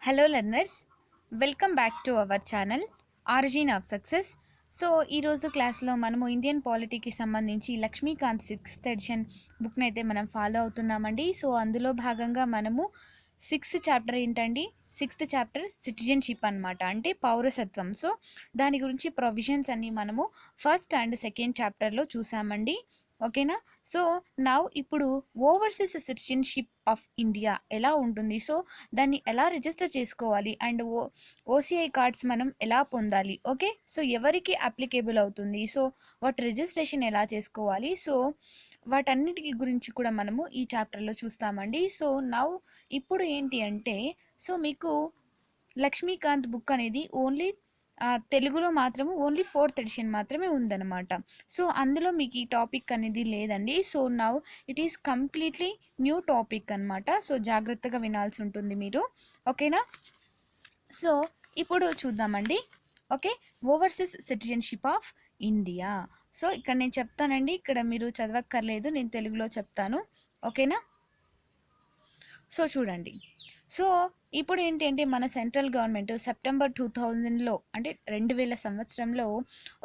Hello learners, welcome back to our channel origin of success. So ఈరోజు క్లాస్లో మనము Indian పాలిటీకి సంబంధించి లక్ష్మీకాంత్ సిక్స్త్ ఎడిషన్ బుక్ని అయితే మనం ఫాలో అవుతున్నామండి. సో అందులో భాగంగా మనము సిక్స్త్ చాప్టర్ ఏంటండి, సిక్స్త్ చాప్టర్ సిటిజన్షిప్ అనమాట, అంటే పౌరసత్వం. సో దాని గురించి ప్రొవిజన్స్ అన్ని మనము ఫస్ట్ అండ్ సెకండ్ చాప్టర్లో చూసామండి. ఓకేనా. సో ఇప్పుడు ఓవర్సీస్ సిటిజన్షిప్ ఆఫ్ ఇండియా ఎలా ఉంటుంది, సో దాన్ని ఎలా రిజిస్టర్ చేసుకోవాలి, అండ్ ఓసిఐ కార్డ్స్ మనం ఎలా పొందాలి, ఓకే. సో ఎవరికి అప్లికేబుల్ అవుతుంది, సో వాటి రిజిస్ట్రేషన్ ఎలా చేసుకోవాలి, సో వాటన్నిటికి గురించి కూడా మనము ఈ చాప్టర్లో చూస్తామండి. సో ఇప్పుడు ఏంటి అంటే, సో మీకు లక్ష్మీకాంత్ బుక్ అనేది ఓన్లీ తెలుగులో మాత్రము ఓన్లీ ఫోర్త్ ఎడిషన్ మాత్రమే ఉందన్నమాట. సో అందులో మీకు ఈ టాపిక్ అనేది లేదండి. So it is completely new topic అనమాట. సో జాగ్రత్తగా వినాల్సి ఉంటుంది మీరు, ఓకేనా. సో ఇప్పుడు చూద్దామండి. Okay, overseas citizenship of India. So ఇక్కడ నేను చెప్తానండి, ఇక్కడ మీరు చదవక్కర్లేదు, నేను తెలుగులో చెప్తాను, ఓకేనా. సో చూడండి. సో ఇప్పుడు ఏంటంటే మన సెంట్రల్ గవర్నమెంట్ సెప్టెంబర్ 2000లో, అంటే 2000 సంవత్సరంలో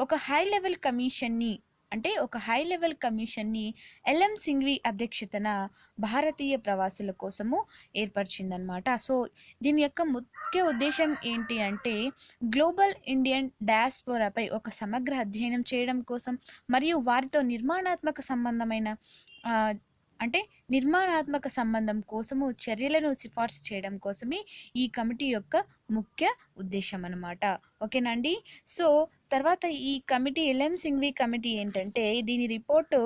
ఒక హై లెవెల్ కమిషన్ని ఎల్ఎం సింఘ్వి అధ్యక్షతన భారతీయ ప్రవాసుల కోసము ఏర్పరిచిందనమాట. సో దీని యొక్క ముఖ్య ఉద్దేశం ఏంటి అంటే, గ్లోబల్ ఇండియన్ డయాస్పోరాపై ఒక సమగ్ర అధ్యయనం చేయడం కోసం మరియు వారితో నిర్మాణాత్మక సంబంధం కోసము చర్యలను సిఫార్సు చేయడం కోసమే ఈ కమిటీ యొక్క ముఖ్య ఉద్దేశం అన్నమాట, ఓకేనండి. సో తర్వాత ఈ కమిటీ, ఎల్ఎం సింఘ్వి కమిటీ ఏంటంటే, దీని రిపోర్టు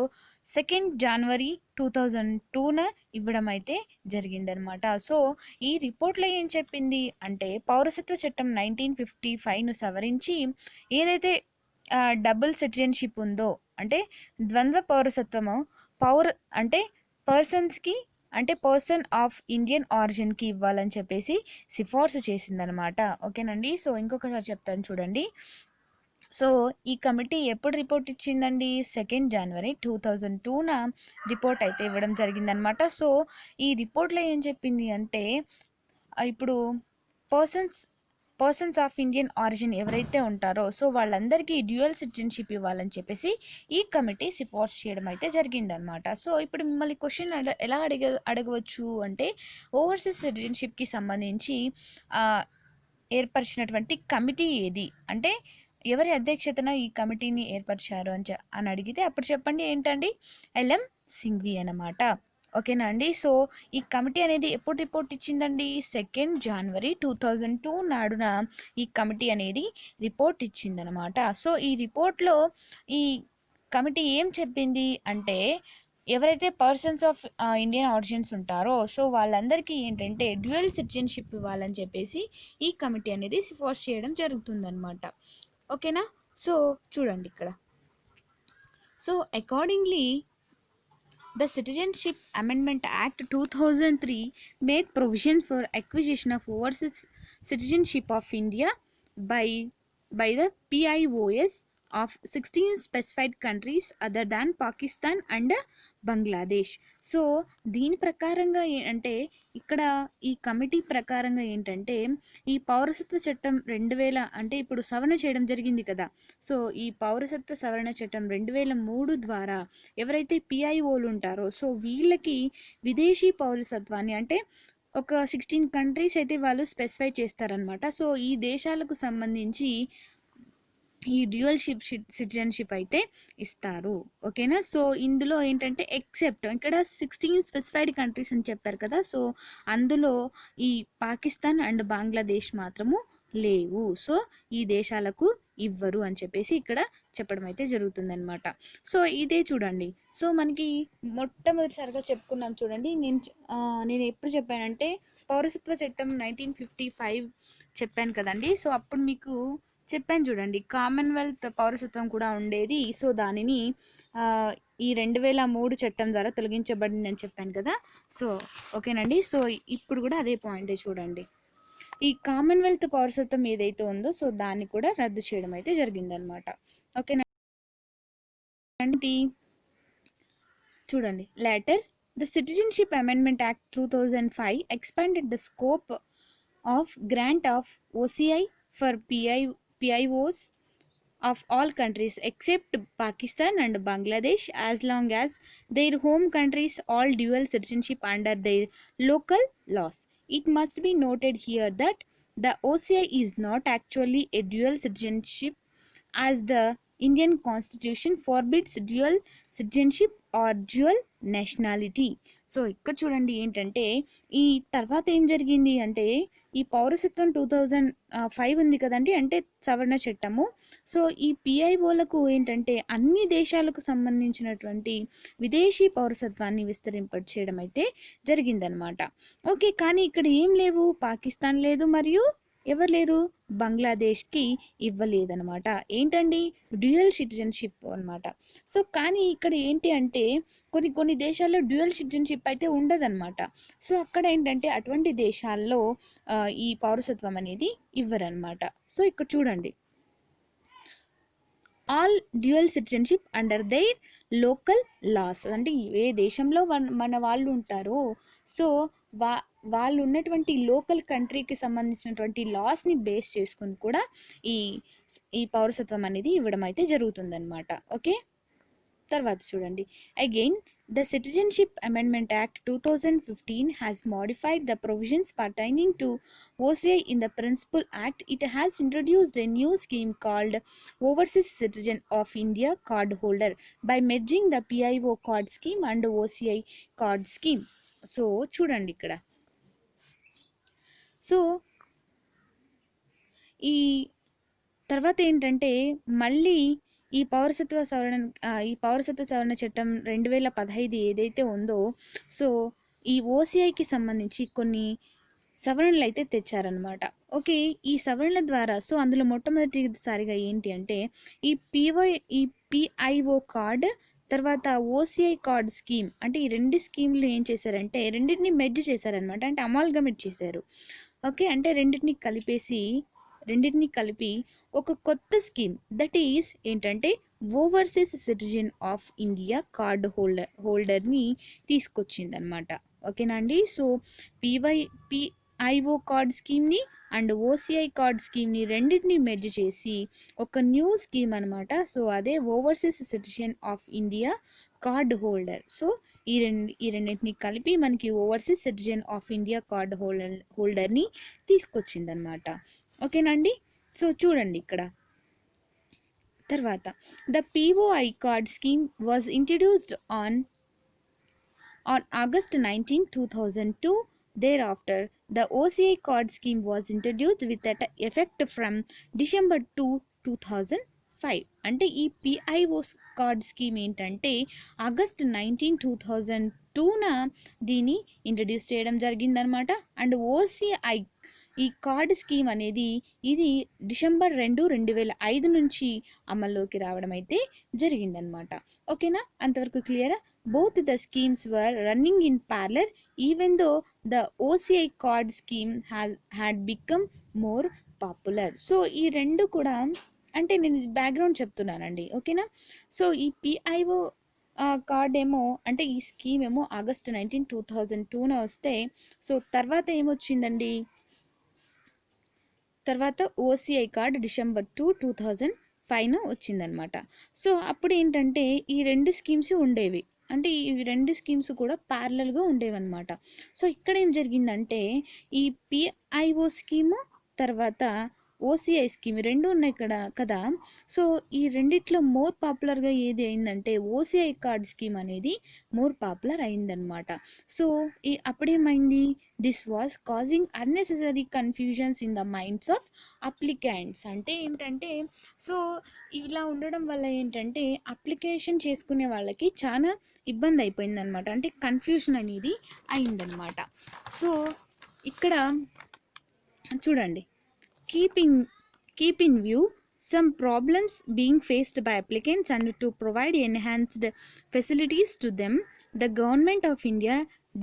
2 జనవరి 2002న ఇవ్వడం అయితే జరిగిందనమాట. సో ఈ రిపోర్ట్లో ఏం చెప్పింది అంటే, పౌరసత్వ చట్టం 1955ను సవరించి ఏదైతే డబుల్ సిటిజన్షిప్ ఉందో, అంటే ద్వంద్వ పౌరసత్వము, అంటే పర్సన్స్కి, అంటే పర్సన్ ఆఫ్ ఇండియన్ ఆరిజిన్కి ఇవ్వాలని చెప్పేసి సిఫార్సు చేసిందనమాట, ఓకేనండి. సో ఇంకొకసారి చెప్తాను చూడండి. సో ఈ కమిటీ ఎప్పుడు రిపోర్ట్ ఇచ్చిందండి, 2 జనవరి 2002న రిపోర్ట్ అయితే ఇవ్వడం జరిగిందనమాట. సో ఈ రిపోర్ట్లో ఏం చెప్పింది అంటే, ఇప్పుడు పర్సన్స్ ఆఫ్ ఇండియన్ ఆరిజిన్ ఎవరైతే ఉంటారో, సో వాళ్ళందరికీ డ్యూయల్ సిటిజన్షిప్ ఇవ్వాలని చెప్పేసి ఈ కమిటీ సిఫార్సు చేయడం అయితే జరిగిందనమాట. సో ఇప్పుడు మిమ్మల్ని క్వశ్చన్ ఎలా అడగవచ్చు అంటే, ఓవర్సీస్ సిటిజన్షిప్కి సంబంధించి ఏర్పరిచినటువంటి కమిటీ ఏది, అంటే ఎవరి అధ్యక్షతన ఈ కమిటీని ఏర్పరిచారు అని అడిగితే అప్పుడు చెప్పండి ఏంటండి, ఎల్ఎం సింఘ్వి అన్నమాట, ఓకేనా అండి. సో ఈ కమిటీ అనేది ఎప్పుడు రిపోర్ట్ ఇచ్చిందండి, 2 జనవరి 2002 నాడున ఈ కమిటీ అనేది రిపోర్ట్ ఇచ్చిందనమాట. సో ఈ రిపోర్ట్లో ఈ కమిటీ ఏం చెప్పింది అంటే, ఎవరైతే పర్సన్స్ ఆఫ్ ఇండియన్ ఆరిజిన్స్ ఉంటారో, సో వాళ్ళందరికీ ఏంటంటే డ్యూయల్ సిటిజన్షిప్ ఇవ్వాలని చెప్పేసి ఈ కమిటీ అనేది సిఫార్సు చేయడం జరుగుతుందన్నమాట, ఓకేనా. సో చూడండి ఇక్కడ. So accordingly the Citizenship Amendment Act 2003 made provision for acquisition of overseas citizenship of India by the PIOS of 16 specified countries other than Pakistan and Bangladesh. So దీని ప్రకారంగా అంటే, ఇక్కడ ఈ కమిటీ ప్రకారంగా ఏంటంటే, ఈ పౌరసత్వ చట్టం 2000, అంటే ఇప్పుడు సవరణ చేయడం జరిగింది కదా. సో ఈ పౌరసత్వ సవరణ చట్టం 2003 ద్వారా ఎవరైతే పిఐఓలు ఉంటారో, సో వీళ్ళకి విదేశీ పౌరసత్వాన్ని, అంటే ఒక 16 కంట్రీస్ అయితే వాళ్ళు స్పెసిఫై చేస్తారనమాట. సో ఈ దేశాలకు సంబంధించి ఈ డ్యూయల్ సిటిజన్షిప్ అయితే ఇస్తారు, ఓకేనా. సో ఇందులో ఏంటంటే ఎక్సెప్ట్, ఇక్కడ 16 స్పెసిఫైడ్ కంట్రీస్ అని చెప్పారు కదా. సో అందులో ఈ పాకిస్తాన్ అండ్ బంగ్లాదేశ్ మాత్రము లేవు. సో ఈ దేశాలకు ఇవ్వరు అని చెప్పేసి ఇక్కడ చెప్పడం అయితే జరుగుతుందన్నమాట. సో ఇదే చూడండి. సో మనకి మొట్టమొదటిసారిగా చెప్పుకున్నాం చూడండి. నేను ఎప్పుడు చెప్పానంటే, పౌరసత్వ చట్టం 1955 చెప్పాను కదండి. సో అప్పుడు మీకు చెప్పాను చూడండి, కామన్వెల్త్ పౌరసత్వం కూడా ఉండేది. సో దానిని ఈ 2003 చట్టం ద్వారా తొలగించబడింది అని చెప్పాను కదా. సో ఓకేనండి. సో ఇప్పుడు కూడా అదే పాయింట్ చూడండి, ఈ కామన్వెల్త్ పౌరసత్వం ఏదైతే ఉందో, సో దాన్ని కూడా రద్దు చేయడం అయితే జరిగిందనమాట, ఓకేనా. చూడండి, later the citizenship amendment act 2005 expanded the scope of grant of OCI for PIOs of all countries except Pakistan and Bangladesh, as long as their home countries all dual citizenship under their local laws. It must be noted here that the OCI is not actually a dual citizenship, as the Indian constitution forbids dual citizenship or dual nationality. So ఇక్కడ చూడండి ఏంటంటే ఈ తర్వాత ఏం జరిగింది అంటే ఈ పౌరసత్వం 2005 ఉంది కదండి, అంటే సవరణ చట్టము. సో ఈ పిఐఓలకు ఏంటంటే అన్ని దేశాలకు సంబంధించినటువంటి విదేశీ పౌరసత్వాన్ని విస్తరింపచేయడం అయితే జరిగిందనమాట. ఓకే, కానీ ఇక్కడ ఏం లేవు, పాకిస్తాన్ లేదు మరియు ఎవరు లేరు, బంగ్లాదేశ్కి ఇవ్వలేదనమాట. ఏంటండి, డ్యూయల్ సిటిజన్షిప్ అనమాట. సో కానీ ఇక్కడ ఏంటి అంటే కొన్ని కొన్ని దేశాల్లో డ్యూయల్ సిటిజన్షిప్ అయితే ఉండదన్నమాట. సో అక్కడ ఏంటంటే అటువంటి దేశాల్లో ఈ పౌరసత్వం అనేది ఇవ్వరనమాట. సో ఇక్కడ చూడండి, all dual citizenship under their local loss, అంటే ఏ దేశంలో మన వాళ్ళు ఉంటారో సో వాళ్ళు ఉన్నటువంటి లోకల్ కంట్రీకి సంబంధించినటువంటి లాస్ని బేస్ చేసుకుని కూడా ఈ ఈ పౌరసత్వం అనేది ఇవ్వడం అయితే జరుగుతుందన్నమాట. ఓకే, తర్వాత చూడండి, again the Citizenship Amendment Act 2015 has modified the provisions pertaining to OCI in the Principal Act. It has introduced a new scheme called Overseas Citizen of India Card Holder by merging the PIO card scheme and OCI card scheme. So చూడండి ఇక్కడ, so ఈ తర్వాత ఏంటంటే మళ్ళీ ఈ పౌరసత్వ సవరణ చట్టం 2015 ఏదైతే ఉందో సో ఈ ఓసీఐకి సంబంధించి కొన్ని సవరణలు అయితే తెచ్చారనమాట. ఓకే, ఈ సవరణల ద్వారా సో అందులో మొట్టమొదటిసారిగా ఏంటి అంటే ఈ పిఐఓ కార్డ్ తర్వాత ఓసీఐ కార్డ్ స్కీమ్, అంటే ఈ రెండు స్కీమ్లు ఏం చేశారంటే రెండింటిని మెర్జ్ చేశారనమాట, అంటే అమాల్గమేట్ చేశారు. ఓకే, అంటే రెండింటిని కలిపి ఒక కొత్త స్కీమ్, దట్ ఈస్ ఏంటంటే overseas citizen of India card హోల్డర్ని తీసుకొచ్చిందనమాట. ఓకేనా అండి. సో పిఐఓ కార్డ్ స్కీమ్ని అండ్ ఓసీఐ కార్డ్ స్కీమ్ని రెండింటిని మెర్జ్ చేసి ఒక న్యూ స్కీమ్ అనమాట. సో అదే overseas citizen of India card holder. So ఈ రెండింటిని కలిపి మనకి overseas citizen of India card హోల్డర్ని తీసుకొచ్చిందనమాట. ఓకేనండి. సో చూడండి ఇక్కడ తర్వాత the POI card scheme was introduced on August 19, 2002. Thereafter, the OCI card scheme was introduced with effect from December 2, 2005. అంటే ఈ పిఐఓ కార్డ్ స్కీమ్ ఏంటంటే ఆగస్ట్ 19, 2002న దీన్ని ఇంట్రడ్యూస్ చేయడం జరిగిందనమాట. అండ్ ఓసీఐ ఈ కార్డ్ స్కీమ్ అనేది ఇది డిసెంబర్ 2, 2005 నుంచి అమల్లోకి రావడం అయితే జరిగిందనమాట. ఓకేనా, అంతవరకు క్లియరా? Both the schemes were running in parallel even though the OCI card scheme had become more popular. So ఈ రెండు కూడా అంటే నేను బ్యాక్గ్రౌండ్ చెప్తున్నానండి. ఓకేనా, సో ఈ పిఐఓ కార్డ్ ఏమో అంటే ఈ స్కీమ్ ఏమో ఆగస్ట్ 19, 2002న వస్తే సో తర్వాత ఏమొచ్చిందండి, తర్వాత ఓసీఐ కార్డ్ డిసెంబర్ 2, 2005 వచ్చిందనమాట. సో అప్పుడు ఏంటంటే ఈ రెండు స్కీమ్స్ ఉండేవి, అంటే ఈ రెండు స్కీమ్స్ కూడా ప్యారలల్గా ఉండేవన్నమాట. సో ఇక్కడ ఏం జరిగిందంటే ఈ పిఐఓ స్కీము తర్వాత ఓసీఐ స్కీమ్ రెండు ఉన్నాయి ఇక్కడ కదా. సో ఈ రెండిట్లో మోర్ పాపులర్గా ఏది అయిందంటే ఓసీఐ కార్డ్ స్కీమ్ అనేది మోర్ పాపులర్ అయిందనమాట. సో అప్పుడేమైంది, this was causing unnecessary confusions in the minds of applicants. అంటే ఏంటంటే సో ఇలా ఉండడం వల్ల ఏంటంటే అప్లికేషన్ చేసుకునే వాళ్ళకి చాలా ఇబ్బంది అయిపోయిందనమాట, అంటే కన్ఫ్యూజన్ అనేది అయిందనమాట. సో ఇక్కడ చూడండి, keep in view some problems being faced by applicants and to provide enhanced facilities to them, the Government of India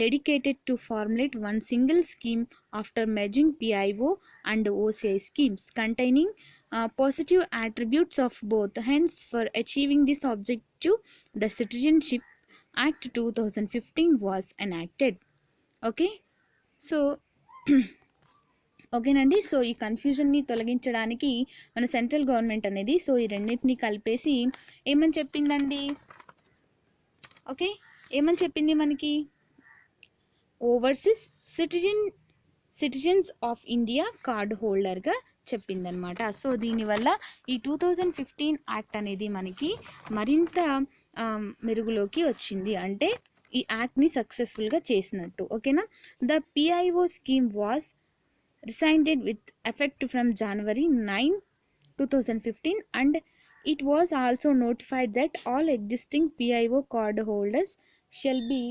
dedicated to formulate one single scheme after merging PIO and OCI schemes containing positive attributes of both. Hence, for achieving this objective, the Citizenship Act 2015 was enacted. Okay, so ఓకేనండి. So ఈ కన్‌ఫ్యూజన్‌ని తొలగించడానికి మన central government అనేది so ఈ రెండిటిని కలిపేసి ఏమని చెప్పిందండి? ఓకే. ఏమని చెప్పింది మనకి? Overseas citizens of India card హోల్డర్గా చెప్పిందనమాట. సో దీనివల్ల ఈ 2015 యాక్ట్ అనేది మనకి మరింత మెరుగులోకి వచ్చింది. అంటే ఈ యాక్ట్ని సక్సెస్ఫుల్గా చేసినట్టు. ఓకేనా. The PIO scheme was rescinded with effect from January 9, 2015, and it was also notified that all existing PIO card holders shall be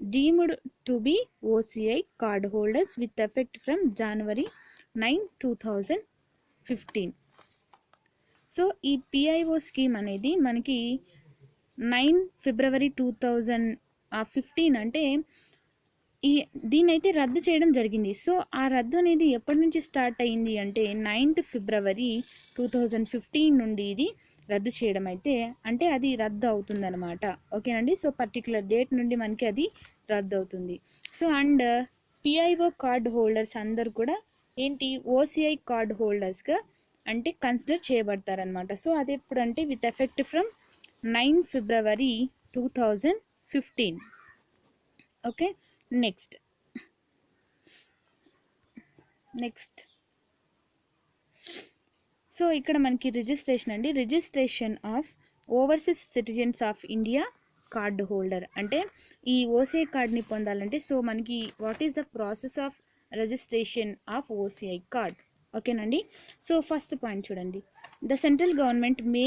deemed to be OCI card holders with effect from January 9, 2015. So ఈ PIO scheme అనేది మనకి 9 ఫిబ్రవరి 2015 అంటే దీన్నైతే రద్దు చేయడం జరిగింది. So ఆ రద్దు అనేది ఎప్పటి నుంచి స్టార్ట్ అయింది అంటే 9th ఫిబ్రవరి 2015 నుండి ఇది రద్దు చేయడం అయితే అంటే అది రద్దు అవుతుందన్నమాట. ఓకేనండి. సో పర్టికులర్ డేట్ నుండి మనకి అది రద్దు అవుతుంది. So and PIO card holders అందరు కూడా ఏంటి ఓసిఐ కార్డ్ హోల్డర్స్గా అంటే కన్సిడర్ చేయబడతారనమాట. సో అది ఎప్పుడు అంటే with effect from 9 February 2015. Okay. Next so ఇక్కడ మనకి రిజిస్ట్రేషన్ అండి. Registration of overseas citizens of India card holder అంటే ఈ ఓసిఐ కార్డ్ని పొందాలంటే సో మనకి what is the process of registration of OCI card. ఓకేనండి. సో ఫస్ట్ పాయింట్ చూడండి. The central government May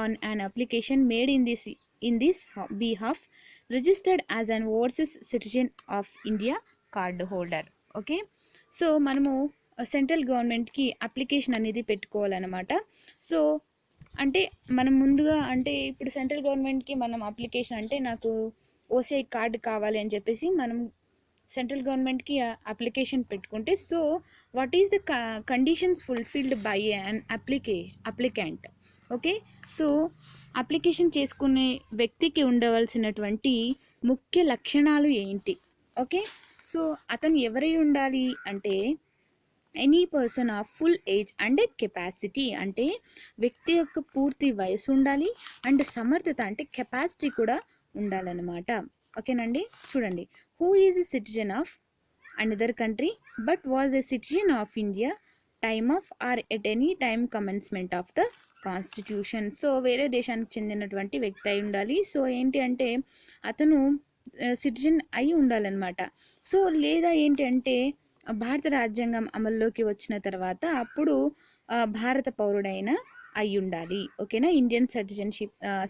on an application made in this behalf registered as an overseas citizen of India card holder. Okay. So మనము central గవర్నమెంట్కి application అనేది పెట్టుకోవాలన్నమాట. So అంటే మనం ముందుగా అంటే ఇప్పుడు సెంట్రల్ గవర్నమెంట్కి మనం అప్లికేషన్ అంటే నాకు ఓసిఐ కార్డు కావాలి అని చెప్పేసి మనం సెంట్రల్ గవర్నమెంట్కి అప్లికేషన్ పెట్టుకుంటే so what is the conditions fulfilled by an applicant. Okay. So application చేసుకునే వ్యక్తికి ఉండవలసినటువంటి ముఖ్య లక్షణాలు ఏంటి? ఓకే. సో అతను ఎవరై ఉండాలి అంటే any person of full age and capacity అంటే వ్యక్తి యొక్క పూర్తి వయసు ఉండాలి అండ్ సమర్థత అంటే కెపాసిటీ కూడా ఉండాలన్నమాట. ఓకేనండి. చూడండి. Who is a citizen of another country but was a citizen of India time of or at any time commencement of the constitution. So వేరే దేశానికి చెందినటువంటి వ్యక్తి అయి ఉండాలి. సో ఏంటి అంటే అతను సిటిజన్ అయి ఉండాలన్నమాట. సో లేదా ఏంటి అంటే భారత రాజ్యాంగం అమల్లోకి వచ్చిన తర్వాత అప్పుడు భారత పౌరుడైన అయి ఉండాలి. ఓకేనా. ఇండియన్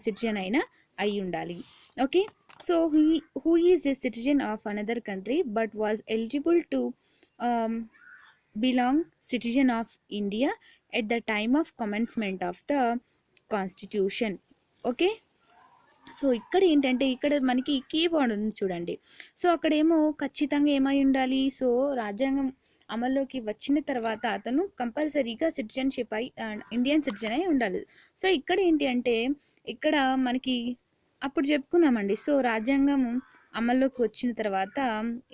సిటిజన్ అయినా అయి ఉండాలి. Okay. So who is a citizen of another country but was eligible to belong citizen of India at the time of commencement of the constitution. Okay. So ఇక్కడ ఏంటంటే ఇక్కడ మనకి కీవర్డ్ ఉంది చూడండి. సో అక్కడేమో ఖచ్చితంగా ఏమై ఉండాలి. సో రాజ్యాంగం అమల్లోకి వచ్చిన తర్వాత అతను కంపల్సరీగా సిటిజన్షిప్ అయి ఇండియన్ సిటిజన్ అయి ఉండాలి. సో ఇక్కడ ఏంటి అంటే ఇక్కడ మనకి అప్పుడు చెప్పుకున్నామండి. సో రాజ్యాంగం అమల్లోకి వచ్చిన తర్వాత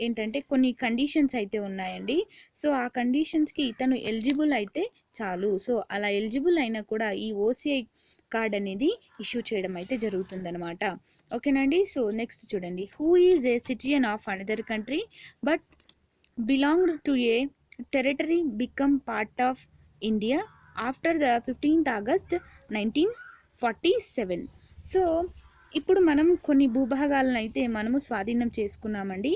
ఏంటంటే కొన్ని కండిషన్స్ అయితే ఉన్నాయండి. సో ఆ కండిషన్స్కి ఇతను ఎలిజిబుల్ అయితే చాలు. సో అలా ఎలిజిబుల్ అయినా కూడా ఈ ఓసిఐ కార్డ్ అనేది ఇష్యూ చేయడం అయితే జరుగుతుందన్నమాట. ఓకేనండి. సో నెక్స్ట్ చూడండి. Who is a citizen of another country but belonged to a territory become part of India after the 15th August 1947. So ఇప్పుడు మనం కొన్ని భూభాగాలను అయితే మనము స్వాధీనం చేసుకున్నామండి.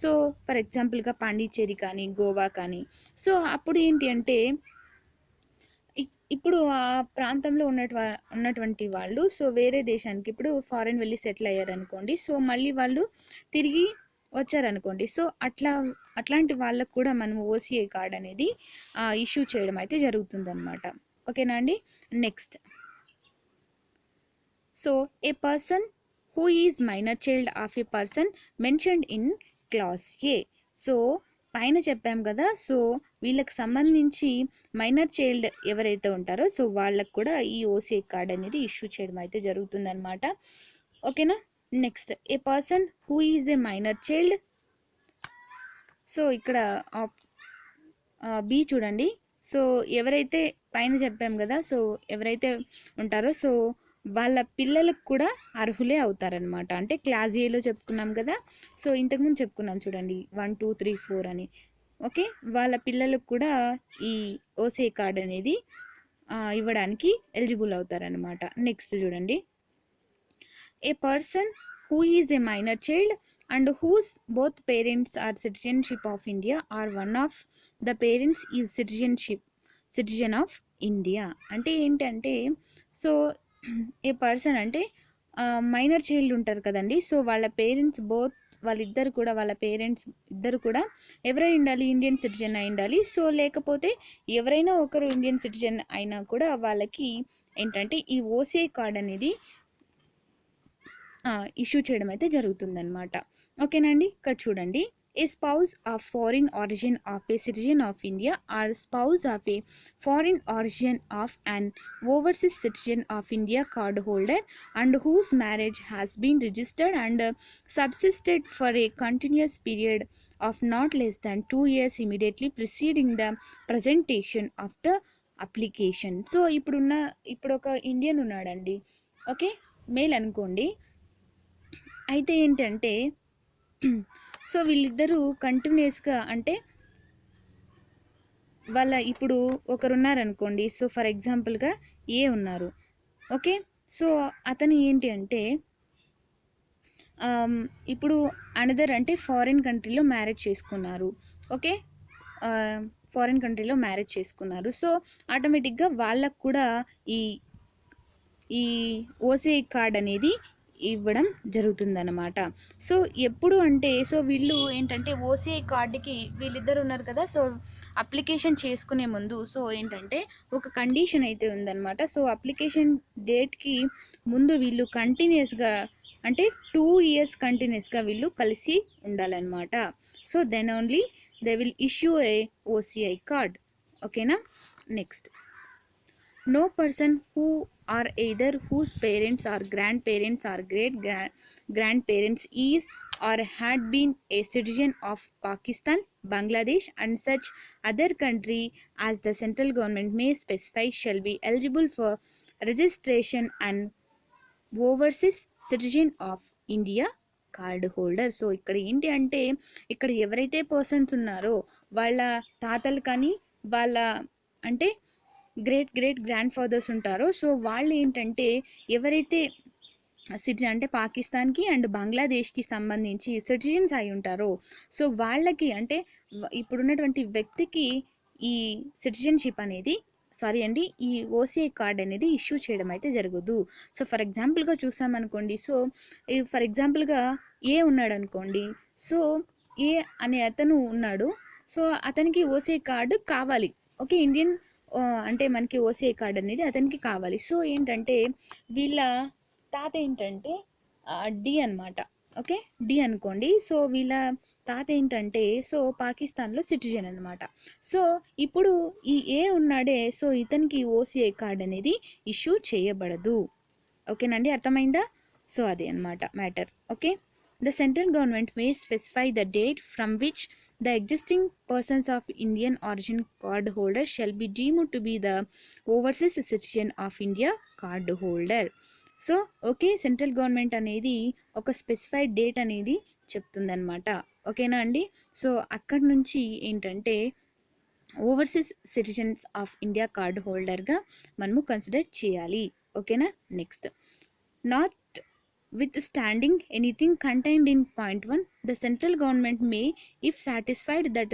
సో ఫర్ ఎగ్జాంపుల్గా పాండిచ్చేరి కానీ గోవా కానీ. సో అప్పుడు ఏంటి అంటే ఇప్పుడు ఆ ప్రాంతంలో ఉన్నటువంటి వాళ్ళు సో వేరే దేశానికి ఇప్పుడు ఫారెన్ వెళ్ళి సెటిల్ అయ్యారనుకోండి. సో మళ్ళీ వాళ్ళు తిరిగి వచ్చారనుకోండి. సో అట్లాంటి వాళ్ళకు కూడా మనం ఓసిఐ కార్డ్ అనేది ఇష్యూ చేయడం అయితే జరుగుతుందన్నమాట. ఓకేనా అండి. Next. So a person who is minor child of a person mentioned in clause A. So పైన చెప్పాం కదా. సో వీళ్ళకి సంబంధించి మైనర్ చైల్డ్ ఎవరైతే ఉంటారో సో వాళ్ళకు కూడా ఈ ఓసిఐ కార్డ్ అనేది ఇష్యూ చేయడం అయితే జరుగుతుందన్నమాట. ఓకేనా. Next. A person who is a minor child. So ఇక్కడ బి చూడండి. సో ఎవరైతే పైన చెప్పాం కదా, సో ఎవరైతే ఉంటారో సో వాళ్ళ పిల్లలకు కూడా అర్హులే అవుతారనమాట. అంటే క్లాస్ ఏలో చెప్పుకున్నాం కదా, సో ఇంతకుముందు చెప్పుకున్నాం చూడండి 1 2 3 4 అని. ఓకే, వాళ్ళ పిల్లలకు కూడా ఈ ఓసే కార్డ్ అనేది ఇవ్వడానికి ఎలిజిబుల్ అవుతారనమాట. నెక్స్ట్ చూడండి, a person who is a minor child and whose both parents are citizenship of India or one of the parents is citizen of India. అంటే ఏంటంటే సో ఏ పర్సన్ అంటే minor child ఉంటారు కదండి, so వాళ్ళ parents వాళ్ళ parents ఇద్దరు కూడా ఎవరై ఉండాలి, ఇండియన్ సిటిజన్ అయి ఉండాలి. సో లేకపోతే ఎవరైనా ఒకరు ఇండియన్ సిటిజన్ అయినా కూడా వాళ్ళకి ఏంటంటే ఈ ఓసీఐ కార్డ్ అనేది ఇష్యూ చేయడం అయితే జరుగుతుందన్నమాట. ఓకేనండి, ఇక్కడ చూడండి, a spouse of foreign origin of a citizen of India or spouse of a foreign origin of an overseas citizen of India card holder and whose marriage has been registered and subsisted for a continuous period of not less than 2 years immediately preceding the presentation of the application. So ఇప్పుడు ఒక Indian ఉన్నాడండి, okay, male అనుకోండి. అయితే ఏంటంటే so వీళ్ళిద్దరూ కంటిన్యూస్గా అంటే వాళ్ళ ఇప్పుడు ఒకరున్నారనుకోండి, సో ఫర్ ఎగ్జాంపుల్గా ఏ ఉన్నారు, ఓకే. సో అతను ఏంటి అంటే ఇప్పుడు అనదర్ అంటే ఫారిన్ కంట్రీలో మ్యారేజ్ చేసుకున్నారు, ఓకే, ఫారిన్ కంట్రీలో మ్యారేజ్ చేసుకున్నారు. సో ఆటోమేటిక్గా వాళ్ళకు కూడా ఈ ఈ ఓసీఐ కార్డ్ అనేది ఇవ్వడం జరుగుతుందన్నమాట. సో ఎప్పుడు అంటే సో వీళ్ళు ఏంటంటే ఓసీఐ కార్డుకి వీళ్ళిద్దరు ఉన్నారు కదా, సో అప్లికేషన్ చేసుకునే ముందు సో ఏంటంటే ఒక కండిషన్ అయితే ఉందన్నమాట. సో అప్లికేషన్ డేట్కి ముందు వీళ్ళు కంటిన్యూస్గా అంటే 2 years కంటిన్యూస్గా వీళ్ళు కలిసి ఉండాలన్నమాట. So then only they will issue a OCI card. ఓకేనా. Next, no person who are either whose parents or grandparents or great grandparents is or had been a citizen of Pakistan, Bangladesh and such other country as the central government may specify shall be eligible for registration and overseas citizen of India card holder. So ఇక్కడ ఏంటి అంటే ఇక్కడ ఎవరైతే persons ఉన్నారో వాళ్ళ తాతలు కానీ వాళ్ళ అంటే గ్రేట్ గ్రాండ్ ఫాదర్స్ ఉంటారో సో వాళ్ళు ఏంటంటే ఎవరైతే సిటిజన్ అంటే పాకిస్తాన్కి అండ్ బంగ్లాదేశ్కి సంబంధించి సిటిజన్స్ అయి ఉంటారో సో వాళ్ళకి అంటే ఇప్పుడున్నటువంటి వ్యక్తికి ఈ సిటిజన్షిప్ అనేది ఈ ఓసీఐ కార్డ్ అనేది ఇష్యూ చేయడం అయితే జరగదు. సో ఫర్ ఎగ్జాంపుల్గా చూసామనుకోండి, సో ఫర్ ఎగ్జాంపుల్గా ఏ ఉన్నాడు అనుకోండి, సో ఏ అనే అతను ఉన్నాడు, సో అతనికి ఓసీఐ కార్డు కావాలి, ఓకే, ఇండియన్ అంటే మనకి ఓసీఐ కార్డ్ అనేది అతనికి కావాలి. సో ఏంటంటే వీళ్ళ తాత ఏంటంటే డి అనమాట, ఓకే, డి అనుకోండి. సో వీళ్ళ తాత ఏంటంటే సో పాకిస్తాన్లో సిటిజన్ అనమాట. సో ఇప్పుడు ఈ ఏ ఉన్నాడే సో ఇతనికి ఓసీఐ కార్డ్ అనేది ఇష్యూ చేయబడదు. ఓకేనండి, అర్థమైందా. సో అదే అనమాట matter. Okay, the central government may specify the date from which the existing persons of Indian origin card holder shall be deemed to be the overseas citizen of India card holder. So okay, central government అనేది ఒక specified date అనేది చెప్తుందన్నమాట. ఓకేనా అండి. So అక్కడి నుంచి ఏంటంటే overseas citizens of India card హోల్డర్గా మనము కన్సిడర్ చేయాలి. ఓకేనా. Next, not withstanding anything contained in point 1, the central government may, if satisfied that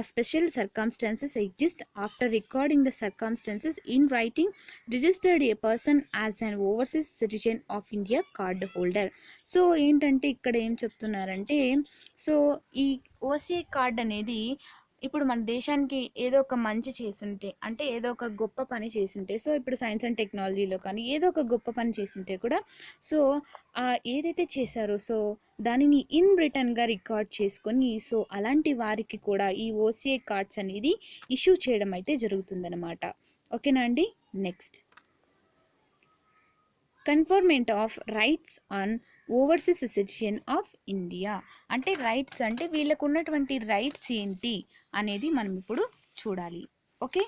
special circumstances exist, after recording the circumstances in writing, registered a person as an overseas citizen of India card holder. So ఏంటంటే ఇక్కడ ఏం చెప్తున్నారంటే so ఈ OCI card అనేది ఇప్పుడు మన దేశానికి ఏదో ఒక మంచి చేసుంటే అంటే ఏదో ఒక గొప్ప పని చేసుంటే సో ఇప్పుడు సైన్స్ అండ్ టెక్నాలజీలో కానీ ఏదో ఒక గొప్ప పని చేసుంటే కూడా సో ఏదైతే చేశారో సో దానిని ఇన్ రిటర్న్గా రికార్డ్ చేసుకొని సో అలాంటి వారికి కూడా ఈ ఓసీఐ కార్డ్స్ అనేది ఇష్యూ చేయడం అయితే జరుగుతుందన్నమాట. ఓకేనా అండి. Next, conferment of rights on overseas citizen of India. అంటే రైట్స్ అంటే వీళ్ళకు ఉన్నటువంటి రైట్స్ ఏంటి అనేది మనం ఇప్పుడు చూడాలి. ఓకే,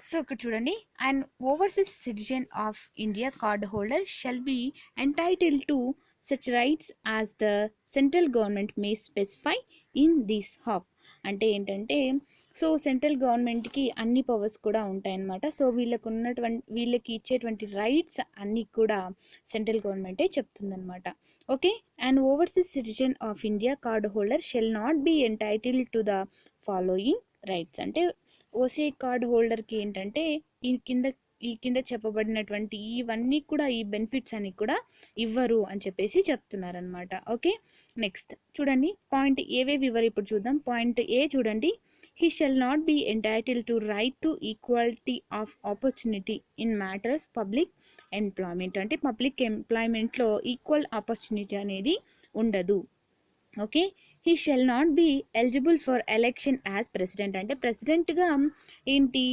సో ఇక్కడ చూడండి, and overseas citizen of India card holder shall be entitle to such rights as the central government may specify in this hub. అంటే ఏంటంటే, సో సెంట్రల్ గవర్నమెంట్కి అన్ని పవర్స్ కూడా ఉంటాయన్నమాట. సో వీళ్ళకి ఇచ్చేటువంటి రైట్స్ అన్నీ కూడా సెంట్రల్ గవర్నమెంటే చెప్తుందన్నమాట. Okay, and overseas citizen of India card holder shall not be entitle to the following rights. అంటే ఓసీఐ కార్డ్ హోల్డర్కి ఏంటంటే ఈ కింద చెప్పబడినటువంటి ఇవన్నీ కూడా, ఈ బెనిఫిట్స్ అన్ని కూడా ఇవ్వరు అని చెప్పేసి చెప్తున్నారనమాట. ఓకే, నెక్స్ట్ చూడండి, పాయింట్ ఏవేవి ఇవ్వరు ఇప్పుడు చూద్దాం. పాయింట్ ఏ చూడండి, he shall not be entitle to right to equality of opportunity in matters public employment. అంటే పబ్లిక్ ఎంప్లాయ్మెంట్లో ఈక్వల్ ఆపర్చునిటీ అనేది ఉండదు. Okay, he shall not be eligible for election as president. అంటే ప్రెసిడెంట్గా ఏంటి,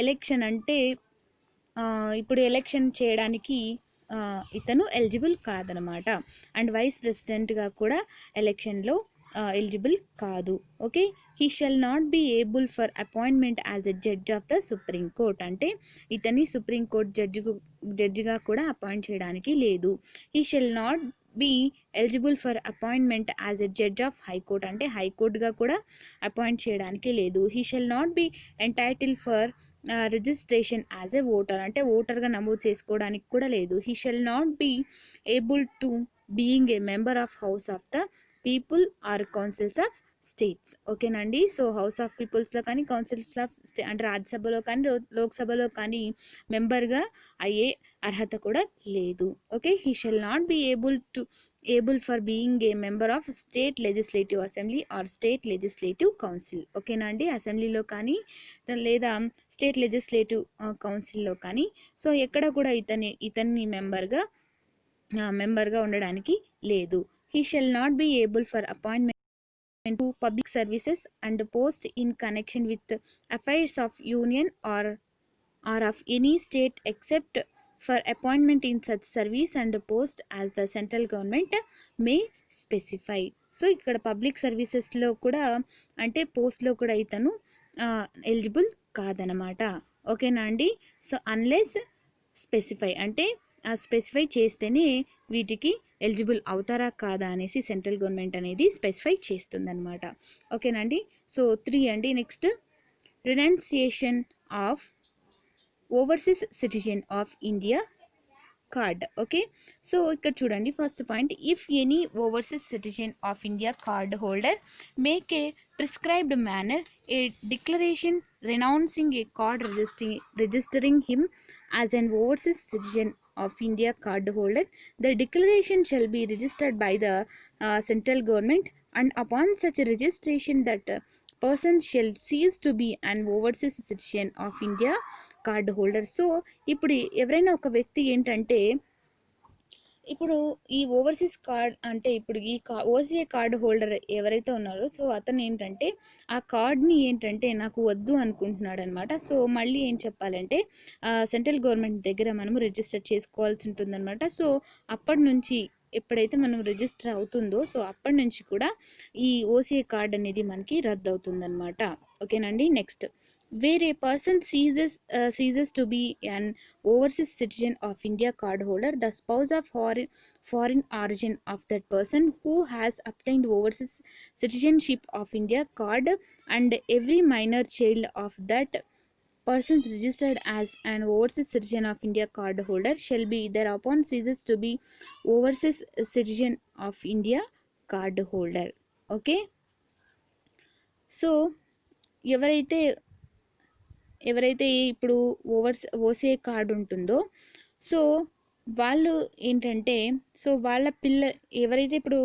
ఎలక్షన్ అంటే ఇప్పుడు ఎలక్షన్ చేయడానికి ఇతను ఎలిజిబుల్ కాదనమాట. అండ్ వైస్ ప్రెసిడెంట్గా కూడా ఎలక్షన్లో ఎలిజిబుల్ కాదు. Okay, he shall not be able for appointment as a judge of the supreme court. అంటే ఇతన్ని సుప్రీంకోర్టు జడ్జిగా కూడా అపాయింట్ చేయడానికి లేదు. He shall not be eligible for appointment as a judge of high court. అంటే హైకోర్టుగా కూడా అపాయింట్ చేయడానికి లేదు. He shall not be entitle for registration as a voter. అంటే ఓటర్గా నమోదు చేసుకోవడానికి కూడా లేదు. He shall not be able to being a member of house of the people or councils of states. ఓకేనండి, సో హౌస్ ఆఫ్ పీపుల్స్లో కానీ, councils of అంటే రాజ్యసభలో కానీ, లోక్సభలో కానీ మెంబర్గా అయ్యే అర్హత కూడా లేదు. Okay, he shall not be able for being a member of state legislative assembly or state legislative council. ఓకేనా అండి, అసెంబ్లీలో కానీ లేదా స్టేట్ లెజిస్లేటివ్ కౌన్సిల్లో కానీ, సో ఎక్కడ కూడా ఇతన్ని మెంబర్గా ఉండడానికి లేదు. He shall not be able for appointment to public services and post in connection with affairs of union or of any state except for appointment in such service and post as the central government may specify. So ఇక్కడ public సర్వీసెస్లో కూడా అంటే పోస్ట్లో కూడా ఇతను eligible కాదనమాట. ఓకేనా అండి, సో అన్లెస్ స్పెసిఫై అంటే స్పెసిఫై చేస్తేనే వీటికి ఎలిజిబుల్ అవుతారా కాదా అనేసి సెంట్రల్ గవర్నమెంట్ అనేది స్పెసిఫై చేస్తుందన్నమాట. ఓకేనండి, సో 3 అండి. Next, renunciation of overseas citizen of India card. Okay, so ఇక్కడ చూడండి, first point, if any overseas citizen of India card holder make a prescribed manner A declaration renouncing a card registering him as an overseas citizen of India card holder, the declaration shall be registered by the central government, and upon such registration that person shall cease to be an overseas citizen of India card holder. So ఇప్పుడు ఎవరైనా ఒక వ్యక్తి ఏంటంటే, ఇప్పుడు ఈ overseas card అంటే ఇప్పుడు ఈ ఓసీఐ కార్డు హోల్డర్ ఎవరైతే ఉన్నారో, సో అతను ఏంటంటే ఆ కార్డ్ని ఏంటంటే నాకు వద్దు అనుకుంటున్నాడు అనమాట. సో మళ్ళీ ఏం చెప్పాలంటే సెంట్రల్ గవర్నమెంట్ దగ్గర మనము రిజిస్టర్ చేసుకోవాల్సి ఉంటుందన్నమాట. సో అప్పటి నుంచి ఎప్పుడైతే మనం రిజిస్టర్ అవుతుందో, సో అప్పటి నుంచి కూడా ఈ ఓసీఐ కార్డ్ అనేది మనకి రద్దు అవుతుందన్నమాట. ఓకేనండి, next, where a person ceases to be an overseas citizen of India card holder, the spouse of foreign origin of that person who has obtained overseas citizenship of India card, and every minor child of that person registered as an overseas citizen of India card holder shall be thereupon ceases to be overseas citizen of India card holder. Okay, so ఎవరైతే ఇప్పుడు OCI card ఉంటుందో, so వాళ్ళు ఏంటంటే, so వాళ్ళ ఎవరైతే ఇప్పుడు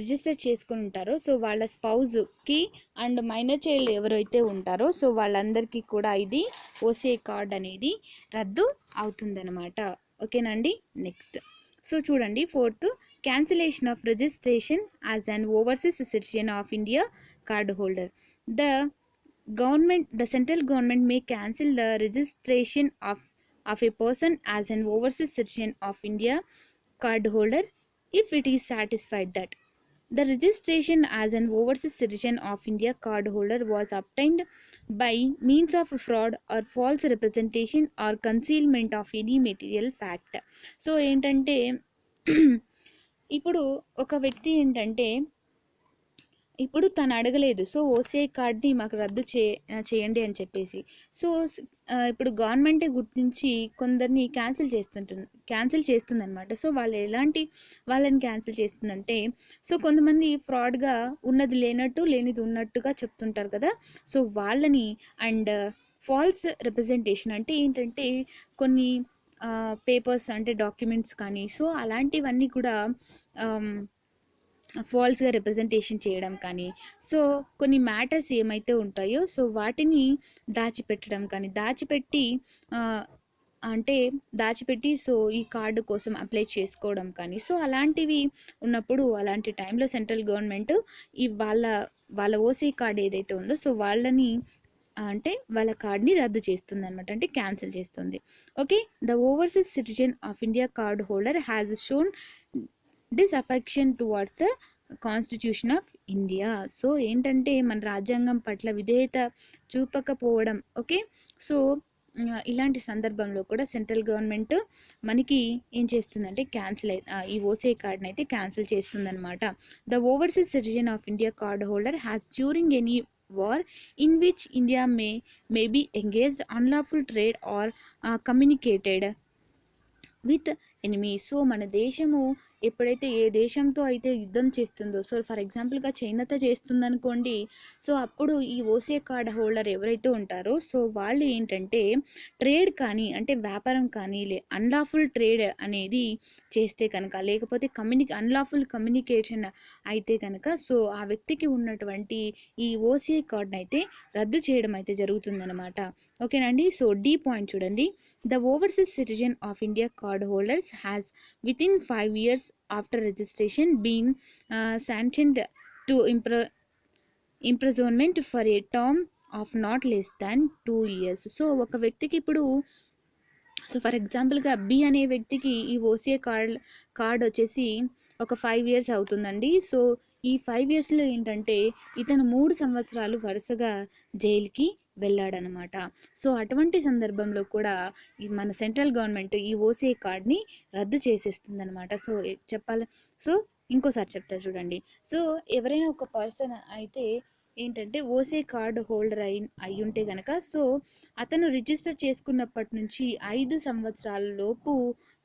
register చేసుకుని ఉంటారో, సో వాళ్ళ స్పౌజ్కి అండ్ మైనర్ చైల్డ్ ఎవరైతే ఉంటారో, సో వాళ్ళందరికీ కూడా ఇది ఓసీఐ కార్డ్ అనేది రద్దు అవుతుందన్నమాట. ఓకేనండి, నెక్స్ట్, సో చూడండి, 4th, cancellation of registration as an overseas citizen of India card holder. The central government may cancel the registration of a person as an overseas citizen of India cardholder if it is satisfied that the registration as an overseas citizen of India cardholder was obtained by means of fraud or false representation or concealment of any material fact. So ఏంటంటే ఇప్పుడు ఒక వ్యక్తి ఏంటంటే ఇప్పుడు తను అడగలేదు. So OCI కార్డ్‌ని మాకు రద్దు చేయండి అని చెప్పేసి. సో ఇప్పుడు గవర్నమెంటే గుర్తించి కొందరిని క్యాన్సిల్ చేస్తుందనమాట. సో వాళ్ళని క్యాన్సిల్ చేస్తుందంటే, సో కొంతమంది ఫ్రాడ్‌గా ఉన్నది లేనట్టు, లేనిది ఉన్నట్టుగా చెప్తుంటారు కదా! సో వాళ్ళని అండ్ ఫాల్స్ రిప్రజెంటేషన్ అంటే ఏంటంటే కొన్ని పేపర్స్ అంటే డాక్యుమెంట్స్ కానీ సో అలాంటివన్నీ కూడా ఫాల్స్‌గా రిప్రజెంటేషన్ చేయడం కానీ, సో కొన్ని మ్యాటర్స్ ఏమైతే ఉంటాయో సో వాటిని దాచిపెట్టడం కానీ, దాచిపెట్టి సో ఈ కార్డు కోసం అప్లై చేసుకోవడం కానీ, సో అలాంటివి ఉన్నప్పుడు అలాంటి టైంలో సెంట్రల్ గవర్నమెంట్ ఈ వాళ్ళ ఓసీ కార్డ్ ఏదైతే ఉందో సో వాళ్ళ కార్డ్ని రద్దు చేస్తుంది అనమాట, అంటే క్యాన్సిల్ చేస్తుంది. Okay, the overseas citizen of India card holder has shown disaffection towards the constitution of India. So ఏంటంటే మన రాజ్యాంగం పట్ల విధేయత చూపకపోవడం. ఓకే, సో ఇలాంటి సందర్భంలో కూడా సెంట్రల్ గవర్నమెంట్ మనకి ఏం చేస్తుందంటే ఈ ఓసీ కార్డ్ని అయితే క్యాన్సిల్ చేస్తుందన్నమాట. The overseas citizen of India card holder has during any war in which India may be engaged unlawful trade or communicated with enemy. So మన దేశము ఎప్పుడైతే ఏ దేశంతో అయితే యుద్ధం చేస్తుందో, సో ఫర్ ఎగ్జాంపుల్గా చైనాతో చేస్తుందనుకోండి, సో అప్పుడు ఈ ఓసీ కార్డ్ హోల్డర్ ఎవరైతే ఉంటారో సో వాళ్ళు ఏంటంటే ట్రేడ్ కానీ అంటే వ్యాపారం కానీ అన్లాఫుల్ ట్రేడ్ అనేది చేస్తే కనుక, లేకపోతే అన్లాఫుల్ కమ్యూనికేషన్ అయితే కనుక సో ఆ వ్యక్తికి ఉన్నటువంటి ఈ ఓసీ కార్డ్ని అయితే రద్దు చేయడం అయితే జరుగుతుందన్నమాట. ఓకేనండి, సో డి పాయింట్ చూడండి. The overseas citizen of India card holders has within 5 years after registration been sanctioned to imprisonment for a term of not less than 2 years. So ఒక వ్యక్తికి ఇప్పుడు సో ఫర్ ఎగ్జాంపుల్గా బి అనే వ్యక్తికి ఈ OCI card వచ్చేసి ఒక 5 years అవుతుందండి. సో ఈ 5 yearsలో ఏంటంటే ఇతను 3 సంవత్సరాలు వరుసగా జైలుకి వెళ్ళాడనమాట. సో అటువంటి సందర్భంలో కూడా మన సెంట్రల్ గవర్నమెంట్ ఈ ఓసీఐ కార్డ్ని రద్దు చేసేస్తుందనమాట. సో సో ఇంకోసారి చెప్తా చూడండి. సో ఎవరైనా ఒక పర్సన్ అయితే ఏంటంటే ఓసీ కార్డు హోల్డర్ అయి ఉంటే కనుక సో అతను రిజిస్టర్ చేసుకున్నప్పటి నుంచి 5 సంవత్సరాల లోపు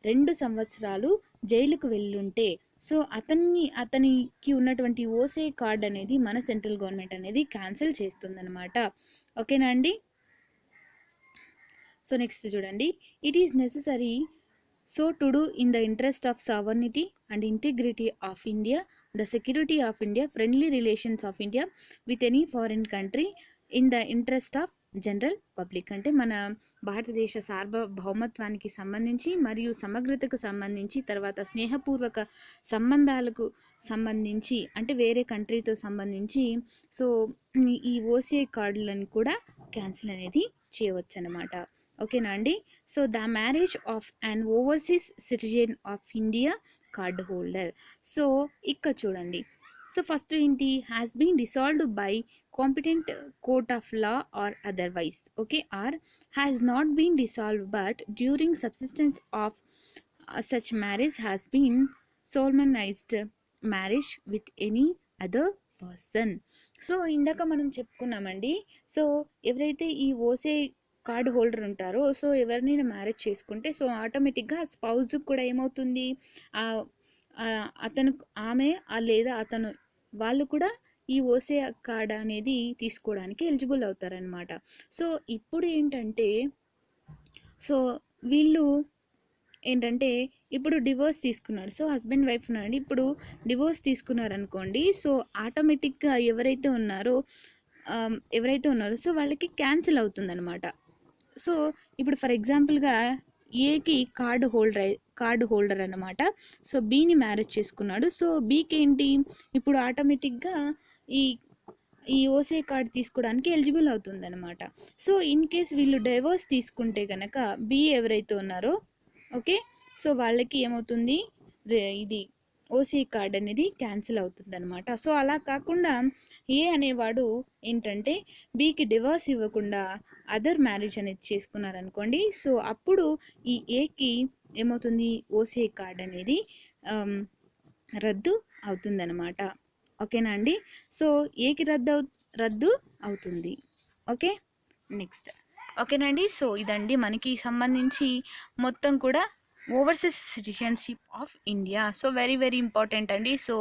2 సంవత్సరాలు జైలుకు వెళ్ళుంటే సో అతనికి ఉన్నటువంటి ఓసీ కార్డ్ అనేది మన సెంట్రల్ గవర్నమెంట్ అనేది క్యాన్సిల్ చేస్తుందన్నమాట. ఓకేనా అండి. సో నెక్స్ట్ చూడండి. It is necessary so to do in the interest of sovereignty and integrity of India, the security of India, friendly relations of India with any foreign country in the interest of general public. అంటే మన భారతదేశ సార్వభౌమత్వానికి సంబంధించి మరియు సమగ్రతకు సంబంధించి, తర్వాత స్నేహపూర్వక సంబంధాలకు సంబంధించి అంటే వేరే కంట్రీతో సంబంధించి సో ఈ ఓసీఐ కార్డులను కూడా క్యాన్సిల్ అనేది చేయవచ్చు అన్నమాట. ఓకేనా అండి. So the marriage of an overseas citizen of India card holder. So ఇక్కడ చూడండి. సో ఫస్ట్ ఏంటి, has been dissolved by competent court of law or otherwise. Okay, or has not been dissolved but during subsistence of such marriage has been solemnized marriage with any other person. So ఇందాక మనం చెప్పుకున్నామండి. So ఎవరైతే ఈ OCI card holder ఉంటారో so ఎవరినైనా marriage చేసుకుంటే so ఆటోమేటిక్గా స్పౌజ్కి కూడా ఏమవుతుంది, ఆమె లేదా అతను వాళ్ళు కూడా ఈ ఓసే కార్డ్ అనేది తీసుకోవడానికి ఎలిజిబుల్ అవుతారనమాట. సో ఇప్పుడు ఏంటంటే సో వీళ్ళు ఏంటంటే ఇప్పుడు డివోర్స్ తీసుకున్నారు. సో హస్బెండ్ వైఫ్ ఉన్నారండి, ఇప్పుడు డివోర్స్ తీసుకున్నారనుకోండి. సో ఆటోమేటిక్గా ఎవరైతే ఉన్నారో సో వాళ్ళకి క్యాన్సిల్ అవుతుందన్నమాట. సో ఇప్పుడు ఫర్ ఎగ్జాంపుల్గా ఏకి కార్డు హోల్డర్ అన్నమాట. సో బీని మ్యారేజ్ చేసుకున్నాడు. సో బీకి ఏంటి ఇప్పుడు ఆటోమేటిక్గా ఈ ఓసీ కార్డ్ తీసుకోవడానికి ఎలిజిబుల్ అవుతుంది అనమాట. సో ఇన్ కేస్ వీళ్ళు డైవోర్స్ తీసుకుంటే కనుక బీ ఎవరైతే ఉన్నారో ఓకే సో వాళ్ళకి ఏమవుతుంది, ఇది ఓసీ కార్డ్ అనేది క్యాన్సిల్ అవుతుందన్నమాట. సో అలా కాకుండా ఏ అనేవాడు ఏంటంటే బికి డివోర్స్ ఇవ్వకుండా అదర్ మ్యారేజ్ అనేది చేసుకున్నారనుకోండి, సో అప్పుడు ఈ ఏకి ఏమవుతుంది, ఓసీ కార్డ్ అనేది రద్దు అవుతుందన్నమాట. ఓకేనా అండి. సో ఏకి రద్దు అవుతుంది. Okay, next. ఓకేనండి. సో ఇదండి మనకి సంబంధించి మొత్తం కూడా overseas citizenship of India. So very very important అండి. సో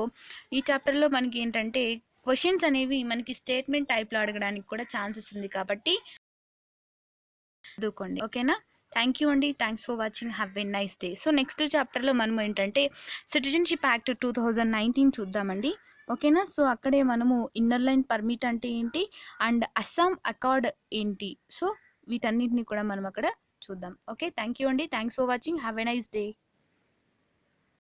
ఈ చాప్టర్లో మనకి ఏంటంటే క్వశ్చన్స్ అనేవి మనకి స్టేట్మెంట్ టైప్లో అడగడానికి కూడా ఛాన్సెస్ ఉంది కాబట్టి చదువుకోండి. ఓకేనా. థ్యాంక్ యూ అండి. Thanks for watching. Have a nice day. So next చాప్టర్లో మనం ఏంటంటే సిటిజన్షిప్ యాక్ట్ 2019 చూద్దామండి. ఓకేనా. సో అక్కడే మనము ఇన్నర్ లైన్ పర్మిట్ అంటే ఏంటి అండ్ అస్సాం అకార్డ్ ఏంటి, సో వీటన్నిటిని కూడా మనం అక్కడ చూద్దాం. ఓకే, థ్యాంక్ యూ అండి. Thanks for watching. Have a nice day.